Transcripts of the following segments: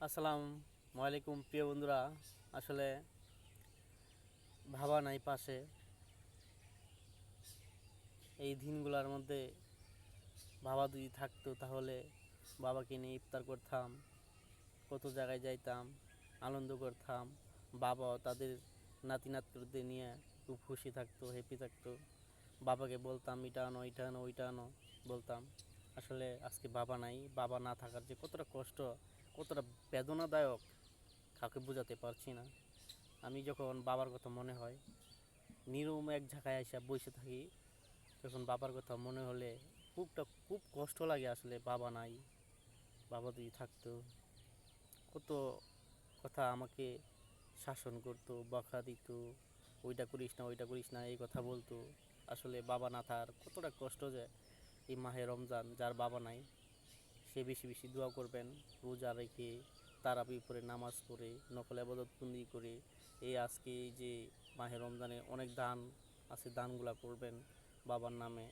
আসসালামু আলাইকুম প্রিয় বন্ধুরা। আসলে ভাবা নাই পাশে এই দিনগুলোর মধ্যে বাবা যদি থাকতো তাহলে বাবাকে নিয়ে ইফতার করতাম, কত জায়গায় যাইতাম, আনন্দ করতাম। বাবাও তাদের নাতি নাতকুদের নিয়ে খুব খুশি থাকতো, হ্যাপি থাকতো। বাবাকে বলতাম এটা আনো, এটা আনো, ওইটা আনো বলতাম। আসলে আজকে বাবা নাই, বাবা না থাকার যে কতটা কষ্ট, কতটা বেদনাদায়ক কাউকে বোঝাতে পারছি না। আমি যখন বাবার কথা মনে হয়, নিরম এক জায়গায় এসে বসে থাকি, তখন বাবার কথা মনে হলে খুব কষ্ট লাগে। আসলে বাবা নাই, বাবা যদি থাকতো কত কথা আমাকে শাসন করতো, বকা দিত, ওইটা করিস না, ওইটা করিস না, এই কথা বলতো। আসলে বাবা না থাকার কতটা কষ্ট যে এই মাহে রমজান যার বাবা নাই সে বেশি বেশি দোয়া করবেন, রোজা রেখে তারাবি পড়ে নামাজ পড়ে নফল ইবাদত বন্দি করে এই আজকে এই যে মাহে রমজানে অনেক দান আছে, দানগুলা করবেন বাবার নামে।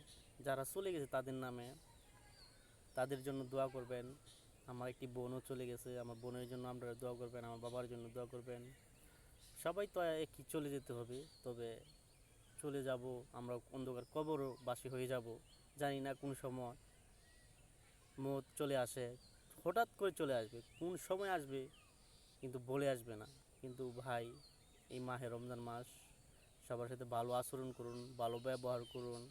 যারা চলে গেছে তাদের নামে, তাদের জন্য দোয়া করবেন। আমার একটি বোনও চলে গেছে, আমার বোনের জন্য আপনারা দোয়া করবেন, আমার বাবার জন্য দোয়া করবেন। সবাই তো একই চলে যেতে হবে, তবে চলে যাব, আমরা অন্ধকার কবরও বাসী হয়ে যাব। জানি না কোন সময় মত চলে আসে, হঠাৎ করে চলে আসবে, কোন সময় আসবে কিন্তু বলে আসবে না। কিন্তু ভাই, এই মাহে রমজান মাস, সবার সাথে ভালো আচরণ করুন, ভালো ব্যবহার করুন,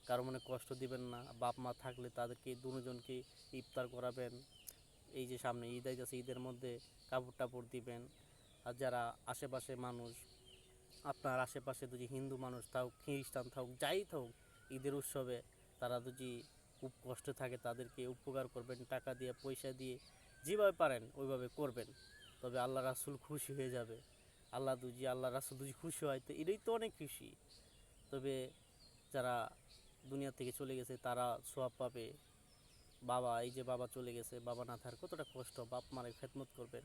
কারো মনে কষ্ট দিবেন না। বাপ মা থাকলে তাদেরকে দুজনকে ইফতার করাবেন। এই যে সামনে ঈদ আইতেছে, ঈদের মধ্যে কাপড় টাপড় দিবেন। আর যারা আশেপাশে মানুষ, আপনার আশেপাশে যদি হিন্দু মানুষ থাকুক, খ্রিস্টান থাকুক, যাই থাকুক, ঈদের উৎসবে তারা যদি খুব কষ্ট থাকে তাদেরকে উপকার করবেন, টাকা দিয়ে, পয়সা দিয়ে, যেভাবে পারেন ওইভাবে করবেন। তবে আল্লাহ রাসুল খুশি হয়ে যাবে। আল্লাহ রাসুল যদি খুশি হয় তো এটাই তো অনেক খুশি। তবে যারা দুনিয়া থেকে চলে গেছে তারা সওয়াব পাবে। বাবা, এই যে বাবা চলে গেছে, বাবা না থাকার কতটা কষ্ট, বাপ মারে খেদমত করবেন।